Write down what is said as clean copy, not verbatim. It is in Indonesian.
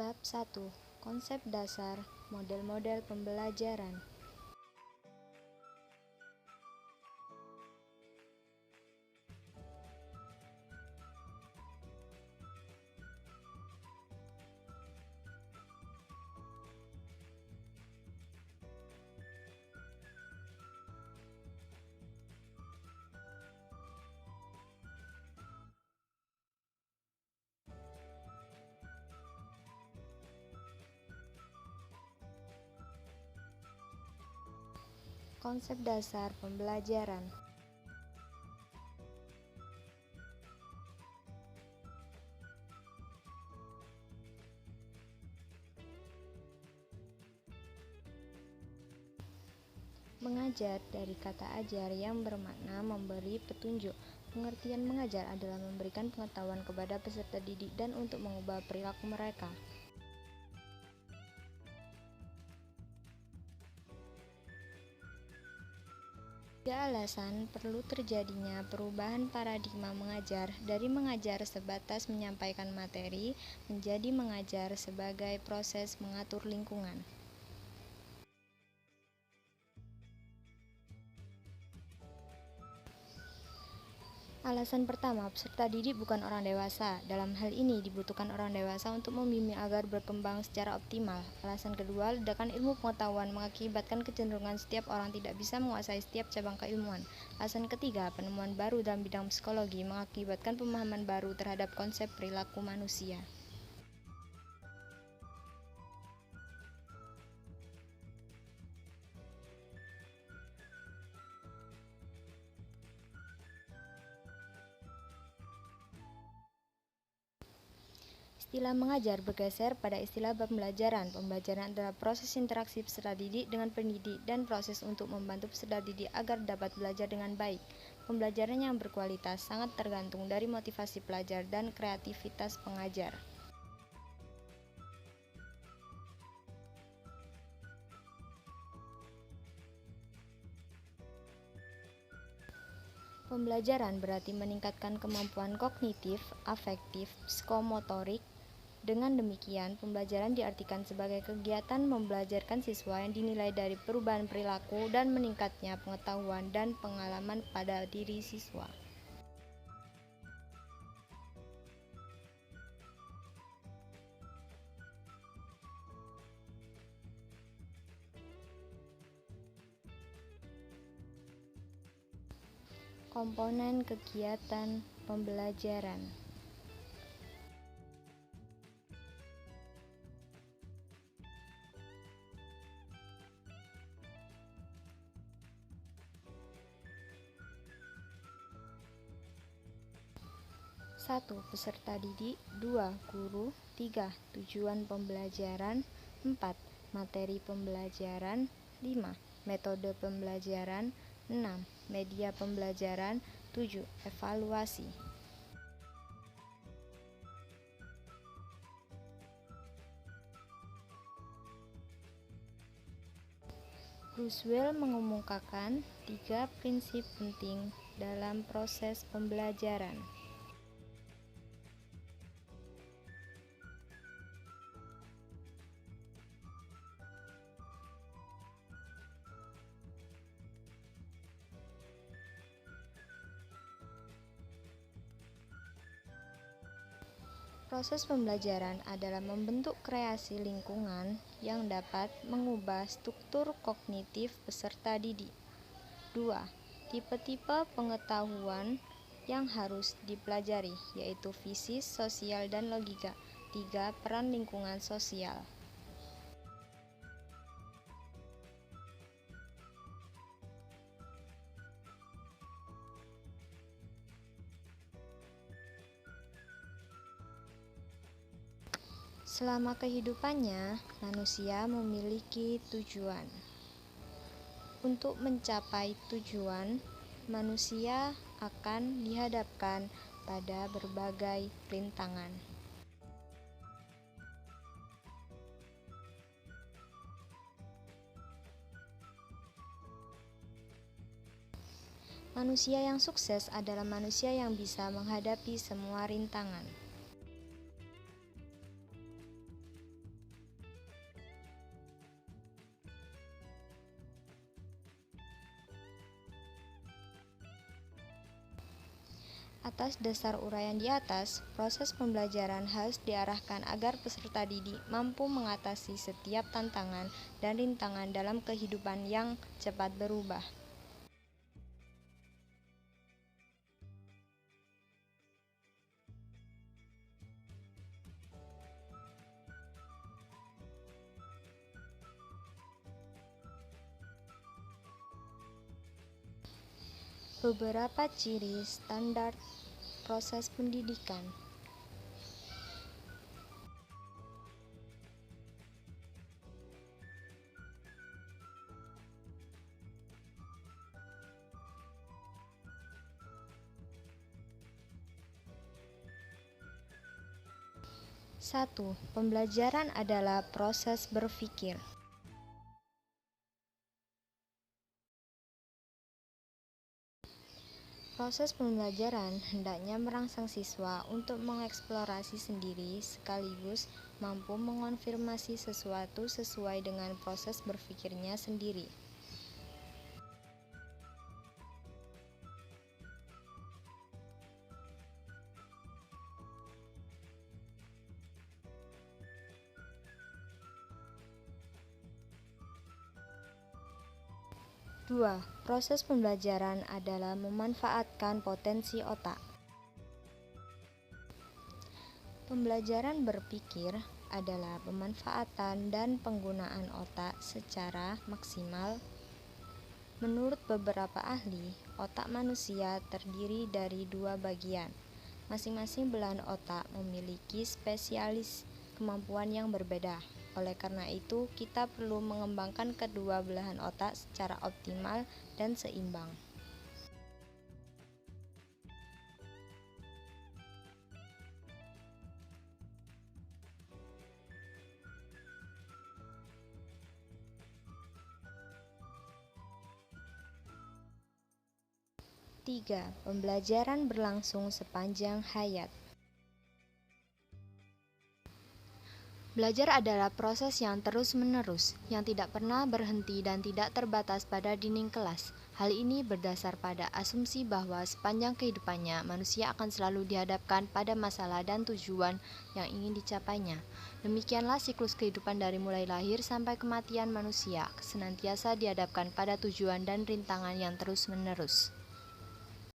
Bab 1. Konsep dasar model-model pembelajaran. Konsep dasar pembelajaran. Mengajar dari kata ajar yang bermakna memberi petunjuk. Pengertian mengajar adalah memberikan pengetahuan kepada peserta didik dan untuk mengubah perilaku mereka. Tiga alasan perlu terjadinya perubahan paradigma mengajar dari mengajar sebatas menyampaikan materi menjadi mengajar sebagai proses mengatur lingkungan. Alasan pertama, peserta didik bukan orang dewasa. Dalam hal ini dibutuhkan orang dewasa untuk membimbing agar berkembang secara optimal. Alasan kedua, ledakan ilmu pengetahuan mengakibatkan kecenderungan setiap orang tidak bisa menguasai setiap cabang keilmuan. Alasan ketiga, penemuan baru dalam bidang psikologi mengakibatkan pemahaman baru terhadap konsep perilaku manusia. Istilah mengajar bergeser pada istilah pembelajaran. Pembelajaran adalah proses interaksi peserta didik dengan pendidik dan proses untuk membantu peserta didik agar dapat belajar dengan baik. Pembelajaran yang berkualitas sangat tergantung dari motivasi pelajar dan kreativitas pengajar. Pembelajaran berarti meningkatkan kemampuan kognitif, afektif, psikomotorik. Dengan demikian, pembelajaran diartikan sebagai kegiatan membelajarkan siswa yang dinilai dari perubahan perilaku dan meningkatnya pengetahuan dan pengalaman pada diri siswa. Komponen kegiatan pembelajaran. Satu, peserta didik. 2, guru. 3, tujuan pembelajaran. 4, materi pembelajaran. 5, metode pembelajaran. 6, media pembelajaran. 7, evaluasi. Kurzweil mengemukakan 3 prinsip penting dalam proses pembelajaran. Proses pembelajaran adalah membentuk kreasi lingkungan yang dapat mengubah struktur kognitif peserta didik. 2. Tipe-tipe pengetahuan yang harus dipelajari, yaitu fisik, sosial, dan logika. 3. Peran lingkungan sosial. Selama kehidupannya, manusia memiliki tujuan. Untuk mencapai tujuan, manusia akan dihadapkan pada berbagai rintangan. Manusia yang sukses adalah manusia yang bisa menghadapi semua rintangan. Atas dasar uraian di atas, proses pembelajaran harus diarahkan agar peserta didik mampu mengatasi setiap tantangan dan rintangan dalam kehidupan yang cepat berubah. Beberapa ciri standar proses pendidikan. Satu, pembelajaran adalah proses berpikir. Proses pembelajaran hendaknya merangsang siswa untuk mengeksplorasi sendiri sekaligus mampu mengonfirmasi sesuatu sesuai dengan proses berpikirnya sendiri. Dua, proses pembelajaran adalah memanfaatkan potensi otak. Pembelajaran berpikir adalah pemanfaatan dan penggunaan otak secara maksimal. Menurut beberapa ahli, otak manusia terdiri dari dua bagian. Masing-masing belahan otak memiliki spesialis kemampuan yang berbeda. Oleh karena itu, kita perlu mengembangkan kedua belahan otak secara optimal dan seimbang. Tiga, pembelajaran berlangsung sepanjang hayat. Belajar adalah proses yang terus-menerus, yang tidak pernah berhenti dan tidak terbatas pada dinding kelas. Hal ini berdasar pada asumsi bahwa sepanjang kehidupannya, manusia akan selalu dihadapkan pada masalah dan tujuan yang ingin dicapainya. Demikianlah siklus kehidupan dari mulai lahir sampai kematian manusia, senantiasa dihadapkan pada tujuan dan rintangan yang terus-menerus.